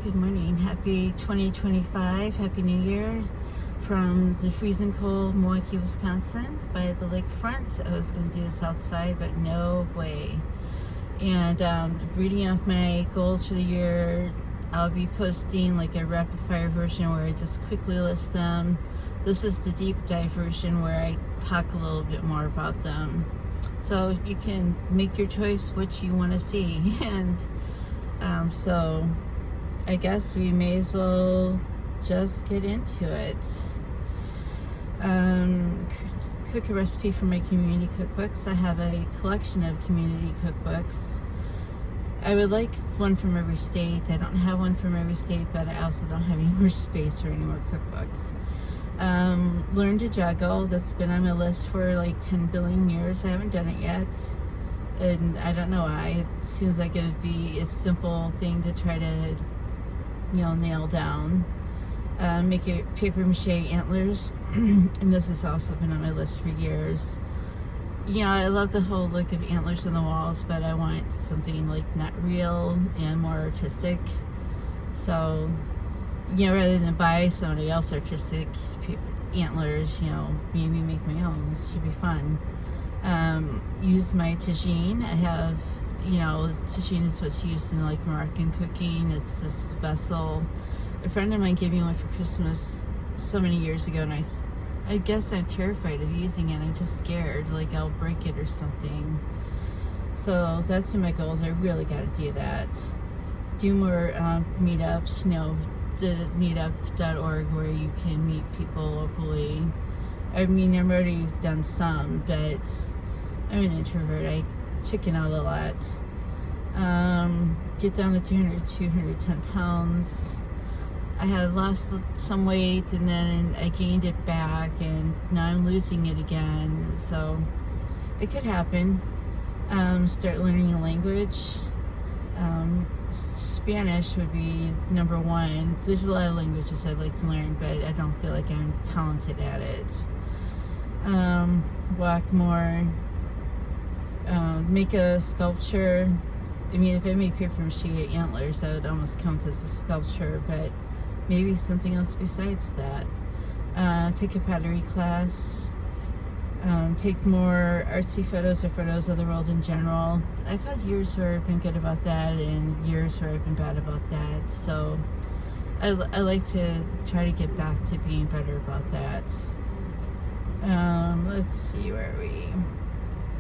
Good morning. Happy 2025. Happy New Year from the freezing cold Milwaukee, Wisconsin by the lakefront. I was going to do this outside, but no way. And reading off my goals for the year, I'll be posting like a rapid fire version where I just quickly list them. This is the deep dive version where I talk a little bit more about them. So you can make your choice what you want to see. And so I guess we may as well just get into it. Cook a recipe for my community cookbooks. I have a collection of community cookbooks. I would like one from every state. I don't have one from every state, but I also don't have any more space for any more cookbooks. Learn to juggle. That's been on my list for like 10 billion years. I haven't done it yet. And I don't know why. It seems like it would be a simple thing to try to nail down. Make it paper mache antlers, and this has also been on my list for years. I love the whole look of antlers on the walls, but I want something like not real and more artistic. So, rather than buy somebody else artistic paper antlers, maybe make my own. It should be fun. Use my tagine. I have tagine is what's used in like Moroccan cooking. It's this vessel. A friend of mine gave me one for Christmas so many years ago, and I guess I'm terrified of using it. I'm just scared, like I'll break it or something. So that's in my goals. I really got to do that. Do more meetups. The meetup.org where you can meet people locally. I mean, I've already done some, but I'm an introvert. I chicken out a lot. Get down to 210 pounds. I had lost some weight and then I gained it back, and now I'm losing it again. So it could happen. Start learning a language. Spanish would be number one. There's a lot of languages I'd like to learn, but I don't feel like I'm talented at it. Walk more. Make a sculpture. I mean, if I make paper mache antlers, that would almost count as a sculpture, but maybe something else besides that. Take a pottery class. Take more artsy photos or photos of the world in general. I've had years where I've been good about that and years where I've been bad about that. So I like to try to get back to being better about that. Let's see, where are we?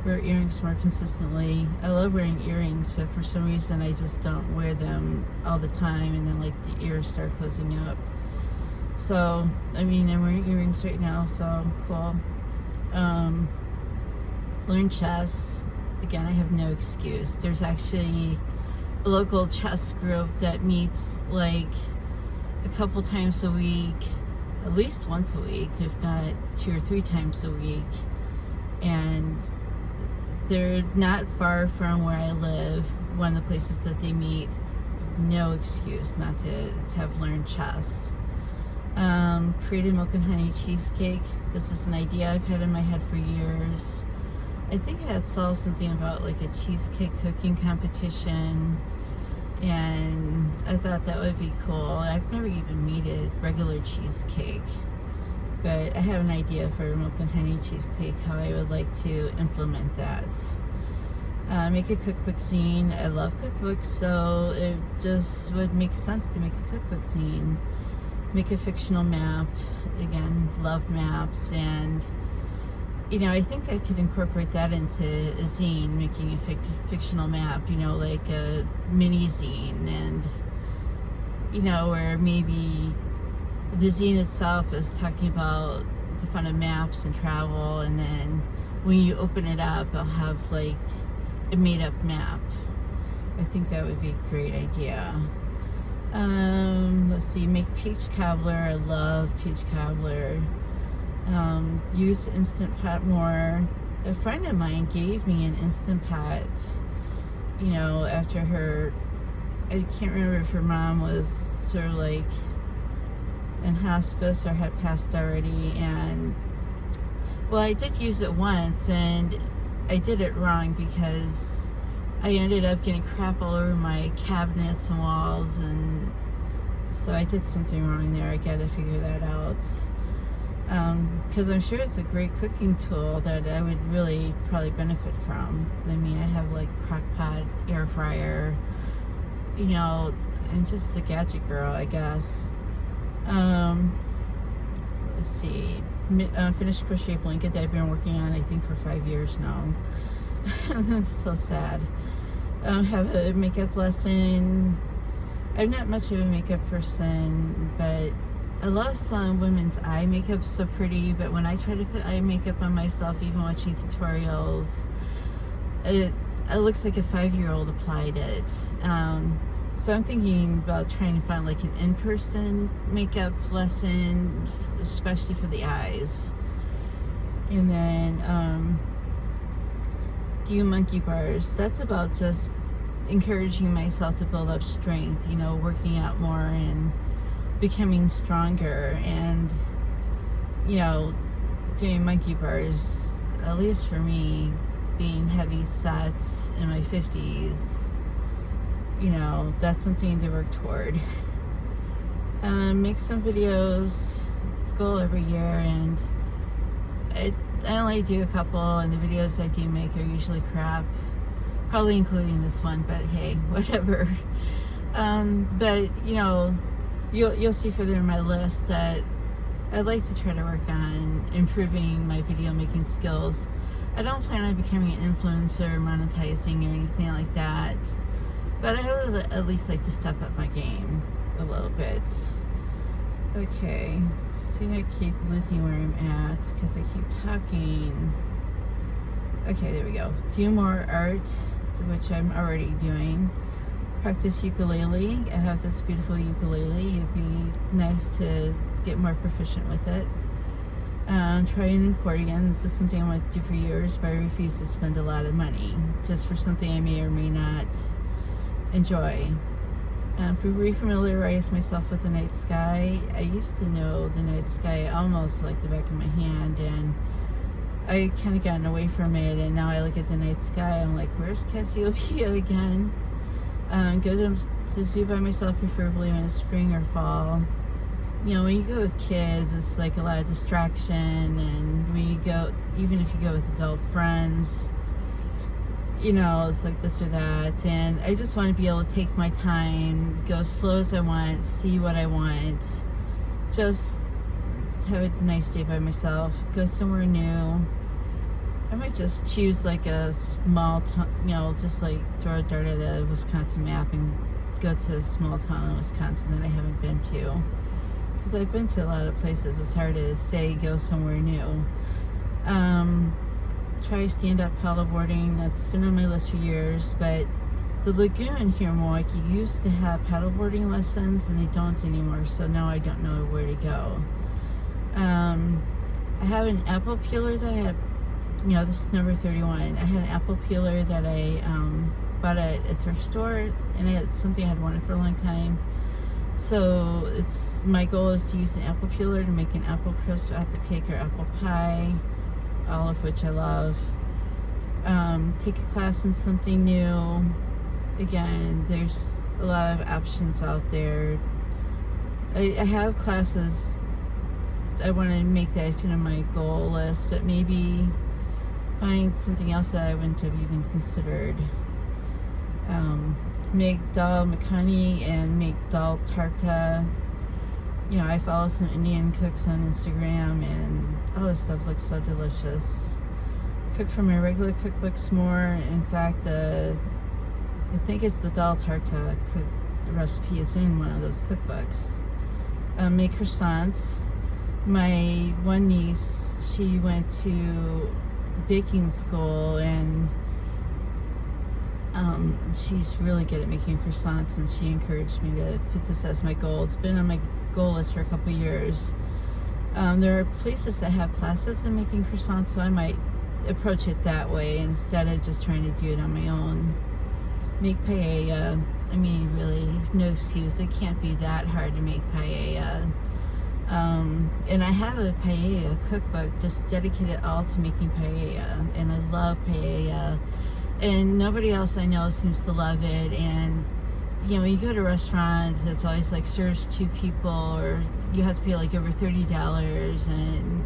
Wear earrings more consistently. I love wearing earrings, but for some reason I just don't wear them all the time, and then like the ears start closing up. So, I mean, I'm wearing earrings right now, so cool. Learn chess. Again, I have no excuse. There's actually a local chess group that meets like a couple times a week, at least once a week, if not 2 or 3 times a week. And they're not far from where I live. One of the places that they meet. No excuse not to have learned chess. Create a milk and honey cheesecake. This is an idea I've had in my head for years. I think I had saw something about like a cheesecake cooking competition, and I thought that would be cool. I've never even made a regular cheesecake, but I have an idea for a milk and honey cheesecake, how I would like to implement that. Make a cookbook zine. I love cookbooks, so it just would make sense to make a cookbook zine. Make a fictional map. Again, love maps, and I think I could incorporate that into a zine, making a fictional map, like a mini zine, and where maybe the zine itself is talking about the fun of maps and travel, and then when you open it up, I'll have like a made-up map. I think that would be a great idea. Let's see, make peach cobbler. I love peach cobbler. Use Instant Pot more. A friend of mine gave me an Instant Pot, after I can't remember if her mom was sort of like in hospice or had passed already, and well, I did use it once and I did it wrong because I ended up getting crap all over my cabinets and walls, and So I did something wrong there. I gotta figure that out. Because I'm sure it's a great cooking tool that I would really probably benefit from. I mean, I have like crock pot, air fryer, you know, I'm just a gadget girl, I guess. Let's see, finished crochet blanket that I've been working on, I think, for 5 years now. It's so sad. Have a makeup lesson. I'm not much of a makeup person, but I love some women's eye makeup, so pretty, but when I try to put eye makeup on myself, even watching tutorials, it looks like a 5-year-old applied it. So I'm thinking about trying to find like an in-person makeup lesson, especially for the eyes. And then do monkey bars. That's about just encouraging myself to build up strength, you know, working out more and becoming stronger, and you know, doing monkey bars, at least for me, being heavy set in my 50s, you know, that's something to work toward. Make some videos, goal every year, and I only do a couple, and the videos I do make are usually crap, probably including this one, but hey, whatever. But you know, you'll see further in my list that I'd like to try to work on improving my video making skills. I don't plan on becoming an influencer, monetizing, or anything like that, but I would at least like to step up my game a little bit. Okay, see, I keep losing where I'm at because I keep talking. Okay, there we go. Do more art, which I'm already doing. Practice ukulele. I have this beautiful ukulele. It'd be nice to get more proficient with it. Try an accordion. This is something I want to do for years, but I refuse to spend a lot of money just for something I may or may not enjoy. Refamiliarize myself with the night sky. I used to know the night sky almost like the back of my hand, and I kind of gotten away from it, and now I look at the night sky, I'm like, where's Cassiopeia again? Go to the zoo by myself, preferably when it's spring or fall. You know, when you go with kids, it's like a lot of distraction, and when you go, even if you go with adult friends, you know, it's like this or that, and I just want to be able to take my time, go slow as I want, see what I want, just have a nice day by myself, go somewhere new. I might just choose like a small town, you know, just like throw a dart at a Wisconsin map and go to a small town in Wisconsin that I haven't been to. Because I've been to a lot of places, it's hard to say go somewhere new. Try stand-up paddleboarding. That's been on my list for years, but the lagoon here in Milwaukee used to have paddleboarding lessons, and they don't anymore, so now I don't know where to go. I have an apple peeler that I had, you know, this is number 31. I had an apple peeler that I bought at a thrift store, and it's something I had wanted for a long time. So my goal is to use an apple peeler to make an apple crisp, apple cake, or apple pie, all of which I love. Take a class in something new. Again, there's a lot of options out there. I have classes I want to make that I put on my goal list, but maybe find something else that I wouldn't have even considered. Make dal makhani and make dal tadka. You know, I follow some Indian cooks on Instagram, and all this stuff looks so delicious. Cook from my regular cookbooks more. In fact, I think it's the dal tadka recipe is in one of those cookbooks. Make croissants. My one niece, she went to baking school, and she's really good at making croissants, and she encouraged me to put this as my goal. It's been on my goal list for a couple years. There are places that have classes in making croissants, so I might approach it that way instead of just trying to do it on my own. Make paella. I mean, really, no excuse. It can't be that hard to make paella. And I have a paella cookbook just dedicated all to making paella, and I love paella, and nobody else I know seems to love it, and you know, when you go to a restaurant, it's always like serves 2 people, or you have to pay like over $30, and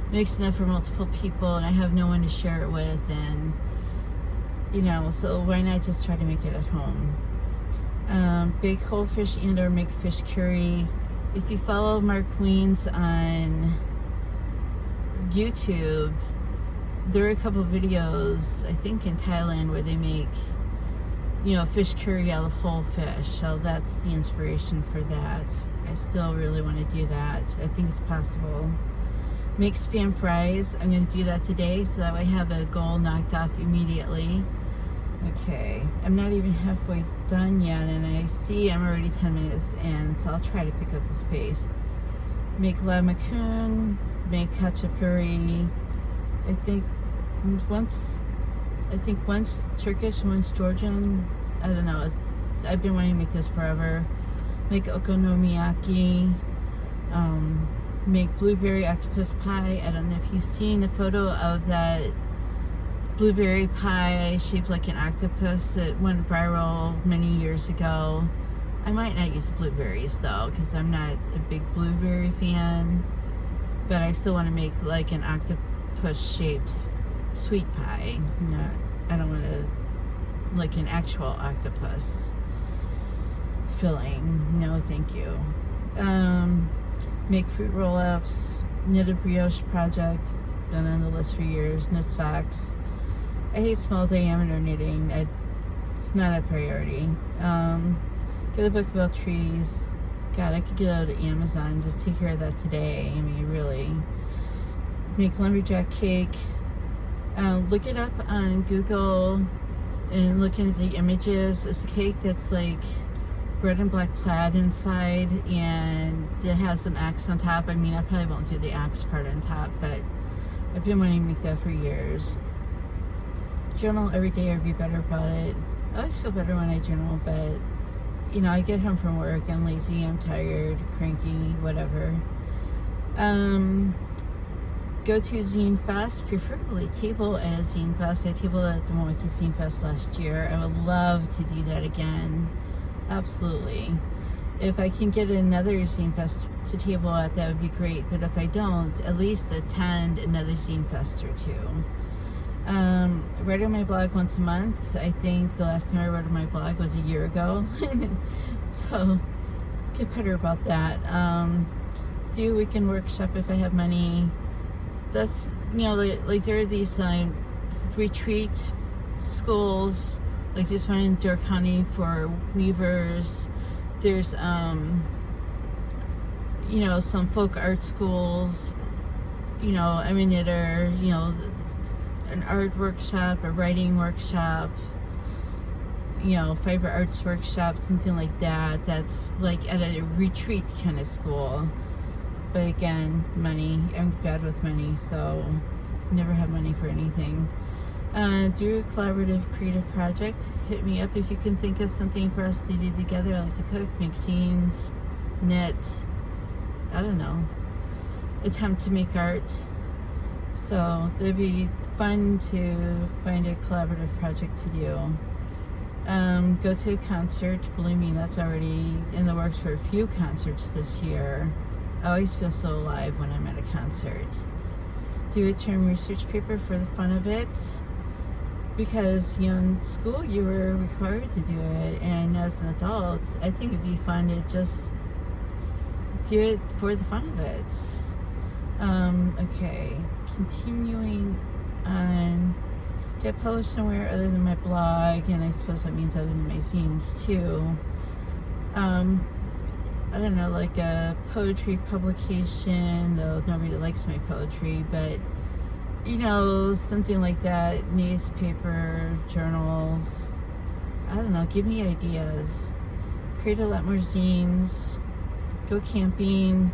it makes enough for multiple people, and I have no one to share it with, and you know, so why not just try to make it at home? Bake whole fish and or make fish curry. If you follow Mark Wiens on YouTube, there are a couple videos, I think in Thailand, where they make, you know, fish curry out of whole fish. So that's the inspiration for that. I still really want to do that. I think it's possible. Make Spam fries. I'm going to do that today, so that way I have a goal knocked off immediately. Okay, I'm not even halfway done yet, and I see I'm already 10 minutes in, so I'll try to pick up the space. Make lamacun, make khachapuri. I think once Turkish, once Georgian. I don't know. I've been wanting to make this forever. Make okonomiyaki. Make blueberry octopus pie. I don't know if you've seen the photo of that blueberry pie shaped like an octopus that went viral many years ago. I might not use the blueberries though, because I'm not a big blueberry fan, but I still want to make like an octopus shaped sweet pie. I don't want to like an actual octopus filling. No, thank you. Make fruit roll-ups. Knit a brioche project. Been on the list for years. Knit socks. I hate small diameter knitting. It's not a priority. Get a book about trees. God, I could get out of Amazon. Just take care of that today. I mean, really. Make lumberjack cake. Look it up on Google and look into the images. It's a cake that's like red and black plaid inside, and it has an axe on top. I mean, I probably won't do the axe part on top, but I've been wanting to make that for years. Journal every day or be better about it. I always feel better when I journal, but you know, I get home from work, I'm lazy, I'm tired, cranky, whatever. Go to Zine Fest, preferably table at a Zine Fest. I tabled at the Milwaukee Zine Fest last year. I would love to do that again. Absolutely. If I can get another Zine Fest to table at, that would be great. But if I don't, at least attend another Zine Fest or two. Write on my blog once a month. I think the last time I wrote on my blog was a year ago. So get better about that. Do a weekend workshop if I have money. That's, you know, like there are these retreat schools, like this one in Door County for weavers. There's you know, some folk art schools. You know, I'm a knitter. You know, an art workshop, a writing workshop, you know, fiber arts workshop, something like that. That's like at a retreat kind of school. But again, money. I'm bad with money, so never have money for anything. Do a collaborative creative project. Hit me up if you can think of something for us to do together. I like to cook, make scenes, knit, I don't know, attempt to make art. So it'd be fun to find a collaborative project to do. Go to a concert. Believe me, that's already in the works for a few concerts this year. I always feel so alive when I'm at a concert. Do a term research paper for the fun of it, because, you know, in school you were required to do it, and as an adult I think it'd be fun to just do it for the fun of it. Okay, continuing on. Get published somewhere other than my blog, and I suppose that means other than my zines too. I don't know, like a poetry publication, though nobody likes my poetry, but you know, something like that. Newspaper, journals, I don't know, give me ideas. Create a lot more zines. Go camping,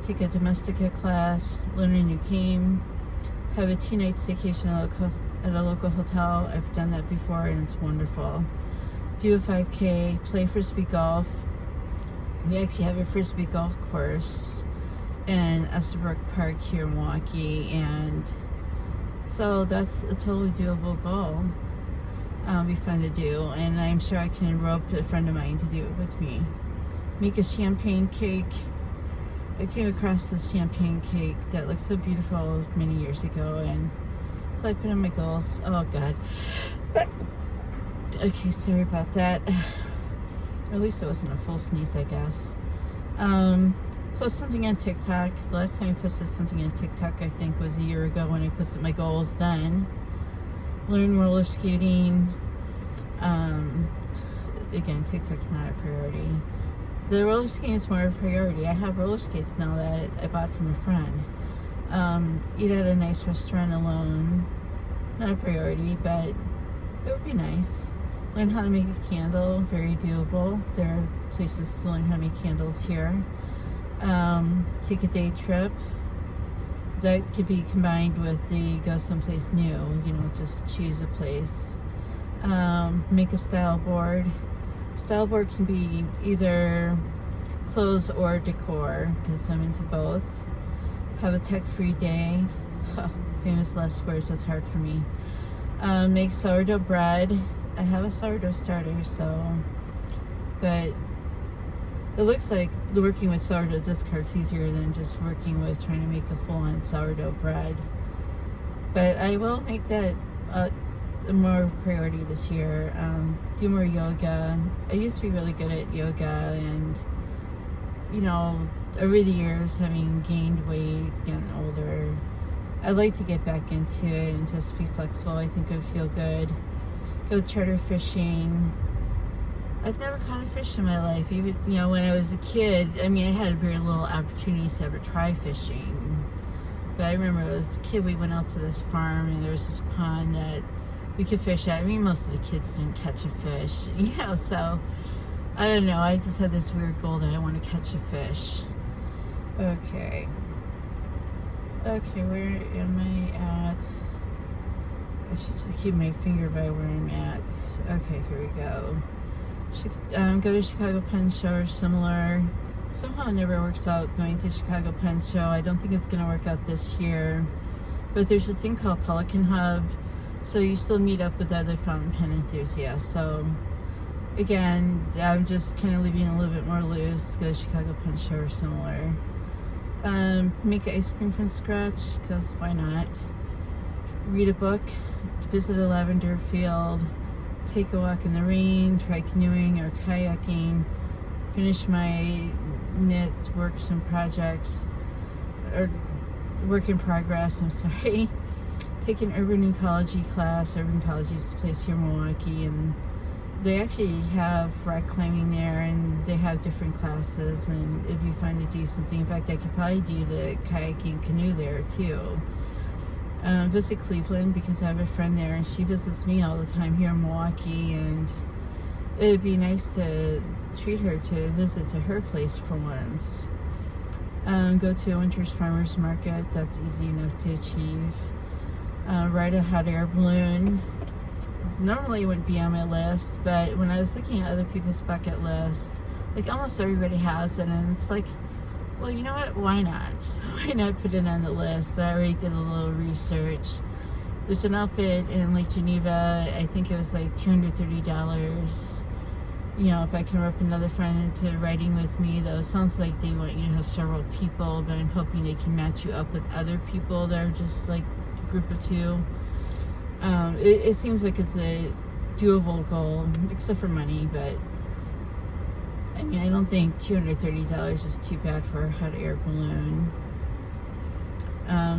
take a Domestika class, learn a new game, have a 2-night staycation at a local hotel. I've done that before and it's wonderful. Do a 5K, play frisbee golf. We actually have a frisbee golf course in Estabrook Park here in Milwaukee, and so that's a totally doable goal. Be fun to do, and I'm sure I can rope a friend of mine to do it with me. Make a champagne cake. I came across this champagne cake that looked so beautiful many years ago, and so I put in my goals. Oh God. Okay, sorry about that. At least it wasn't a full sneeze, I guess. Post something on TikTok. The last time I posted something on TikTok, I think, was a year ago when I posted my goals then. Learn roller skating. Again, TikTok's not a priority. The roller skating is more of a priority. I have roller skates now that I bought from a friend. Eat at a nice restaurant alone. Not a priority, but it would be nice. Learn how to make a candle. Very doable. There are places to learn how to make candles here. Take a day trip. That could be combined with the go someplace new, you know, just choose a place. Make a style board. Style board can be either clothes or decor, because I'm into both. Have a tech-free day. Famous last words, that's hard for me. Make sourdough bread. I have a sourdough starter, but it looks like working with sourdough discards easier than just working with trying to make a full-on sourdough bread. But I will make that a more priority this year. Do more yoga. I used to be really good at yoga, and you know, over the years, having gained weight, getting older, I'd like to get back into it and just be flexible. I think it would feel good. Go charter fishing. I've never caught a fish in my life. Even, you know, when I was a kid, I mean, I had very little opportunities to ever try fishing. But I remember as a kid, we went out to this farm, and there was this pond that we could fish at. I mean, most of the kids didn't catch a fish, you know, so I don't know. I just had this weird goal that I want to catch a fish. Okay. Okay, where am I at? I should just keep my finger by where I'm at. Okay, here we go. Go to Chicago Pen Show or similar. Somehow it never works out going to Chicago Pen Show. I don't think it's going to work out this year. But there's a thing called Pelican Hub. So you still meet up with other fountain pen enthusiasts. So again, I'm just kind of leaving a little bit more loose. Go to Chicago Pen Show or similar. Make ice cream from scratch, because why not? Read a book. Visit a lavender field. Take a walk in the rain, try canoeing or kayaking, finish my knits, works and projects, or work in progress, I'm sorry. Take an urban ecology class. Urban ecology is the place here in Milwaukee, and they actually have rock climbing there, and they have different classes, and it'd be fun to do something. In fact, I could probably do the kayaking canoe there too. Visit Cleveland, because I have a friend there, and she visits me all the time here in Milwaukee, and it'd be nice to treat her to visit to her place for once. Go to a Winter's Farmers Market. That's easy enough to achieve. Ride a hot air balloon. Normally it wouldn't be on my list, but when I was looking at other people's bucket lists, like almost everybody has it, and it's like, well, you know what? Why not? Why not put it on the list? I already did a little research. There's an outfit in Lake Geneva. I think it was like $230. You know, if I can rope another friend into riding with me, though, it sounds like they want you to have several people, but I'm hoping they can match you up with other people that are just like a group of two. It seems like it's a doable goal, except for money, but I mean, I don't think $230 is too bad for a hot air balloon.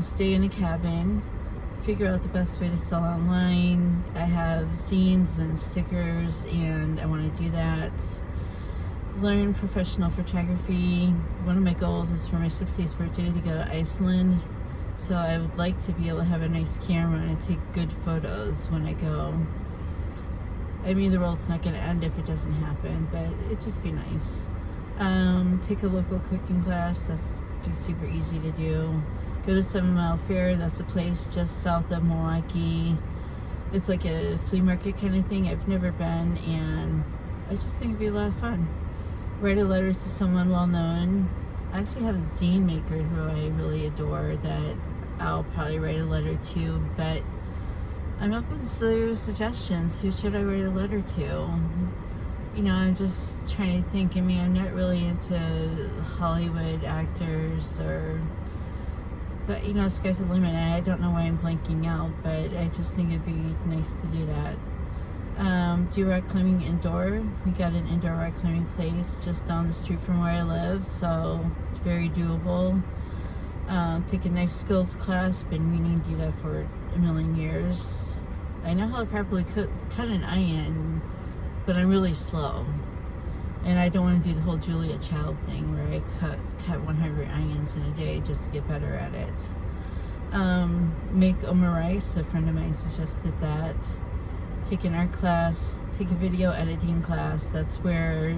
Stay in a cabin. Figure out the best way to sell online. I have zines and stickers, and I want to do that. Learn professional photography. One of my goals is for my 60th birthday to go to Iceland. So I would like to be able to have a nice camera and take good photos when I go. I mean, the world's not going to end if it doesn't happen, but it'd just be nice. Take a local cooking class. That's super easy to do. Go to 7 Mile Fair. That's a place just south of Milwaukee. It's like a flea market kind of thing. I've never been, and I just think it'd be a lot of fun. Write a letter to someone well known. I actually have a zine maker who I really adore that I'll probably write a letter to, but I'm open to suggestions. Who should I write a letter to? You know, I'm just trying to think. I mean, I'm not really into Hollywood actors but you know, sky's the limit. I don't know why I'm blanking out, but I just think it'd be nice to do that. Do rock climbing indoor. We got an indoor rock climbing place just down the street from where I live, so it's very doable. Take a knife skills class. Been meaning to do that for a million years. I know how to properly cut an onion, but I'm really slow. And I don't want to do the whole Julia Child thing where I cut 100 onions in a day just to get better at it. Make omurice. A friend of mine suggested that. Take an art class. Take a video editing class. That's where,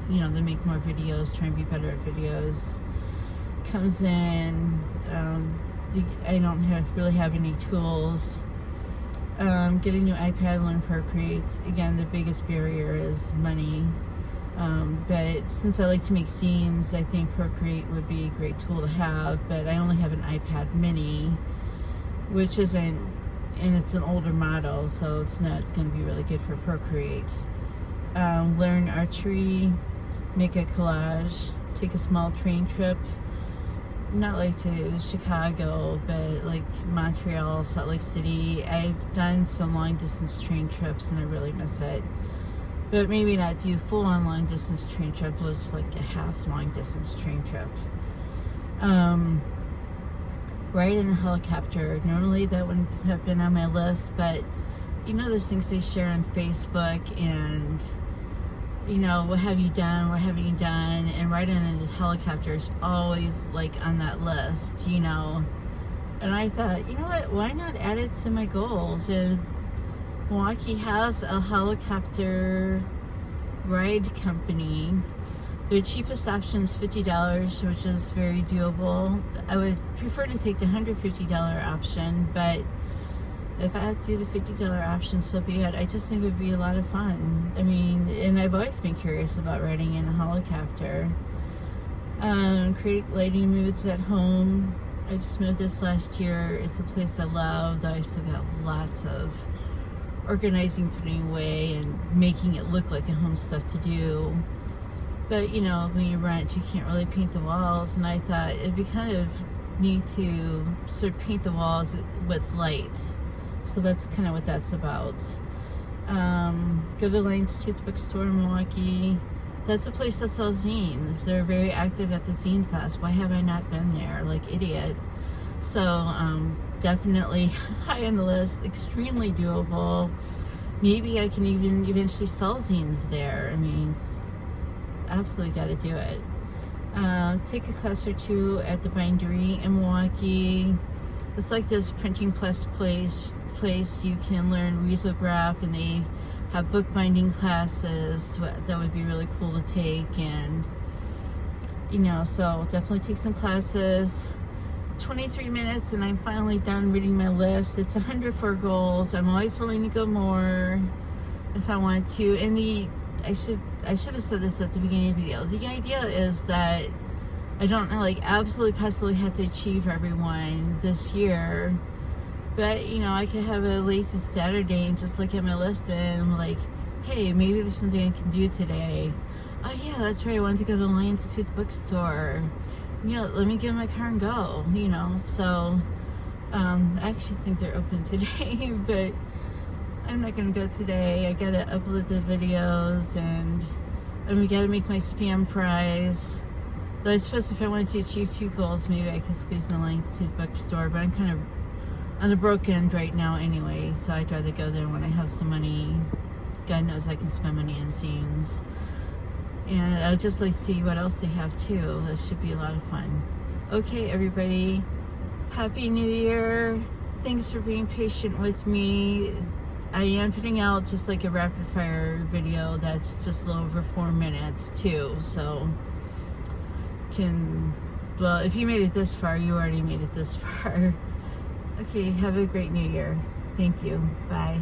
you know, they make more videos, try and be better at videos. Comes in. I don't really have any tools. Get a new iPad, learn Procreate. Again, the biggest barrier is money. But since I like to make scenes, I think Procreate would be a great tool to have, but I only have an iPad mini, which isn't, and it's an older model, so it's not going to be really good for Procreate. Learn archery, make a collage, take a small train trip, not like to Chicago, but like Montreal, Salt Lake City. I've done some long distance train trips and I really miss it. But maybe not do full-on long distance train trip, but just like a half long distance train trip. Ride in a helicopter. Normally that wouldn't have been on my list, but you know those things they share on Facebook and you know, what have you done, what haven't you done, and riding in a helicopter is always like on that list, you know. And I thought, you know what, why not add it to my goals? And Milwaukee has a helicopter ride company. The cheapest option is $50, which is very doable. I would prefer to take the $150 option, but if I had to do the $50 option, so be it. I just think it would be a lot of fun. I mean, and I've always been curious about riding in a helicopter. Create lighting moods at home. I just moved this last year. It's a place I love, though I still got lots of organizing, putting away, and making it look like a home stuff to do. But you know, when you rent, you can't really paint the walls, and I thought it'd be kind of neat to sort of paint the walls with light. So that's kind of what that's about. Go to Lane's Tooth Bookstore in Milwaukee. That's a place that sells zines. They're very active at the Zine Fest. Why have I not been there? Like idiot. So definitely high on the list, extremely doable. Maybe I can even eventually sell zines there. I mean, absolutely got to do it. Take a class or two at the Bindery in Milwaukee. It's like this printing press place. You can learn risograph, and they have bookbinding classes that would be really cool to take. And you know, so definitely take some classes. 23 minutes and I'm finally done reading my list. It's 104 goals. I'm always willing to go more if I want to. And I should have said this at the beginning of the video. The idea is that I don't like absolutely positively have to achieve everyone this year, but you know, I could have a lazy Saturday and just look at my list and I'm like, hey, maybe there's something I can do today. Oh yeah, that's right, I wanted to go to the Lions Tooth Bookstore. Yeah, let me get in my car and go, you know. So I actually think they're open today, but I'm not gonna go today. I gotta upload the videos and we gotta make my spam fries. But I suppose if I wanted to achieve 2 goals, maybe I could squeeze in the Lions Tooth Bookstore, but I'm kind of on the broke end right now anyway, so I'd rather go there when I have some money. God knows I can spend money on zines. And I'd just like to see what else they have too. That should be a lot of fun. Okay, everybody. Happy New Year. Thanks for being patient with me. I am putting out just like a rapid fire video that's just a little over 4 minutes too. So, well, if you made it this far, you already made it this far. Okay, have a great New Year. Thank you. Bye.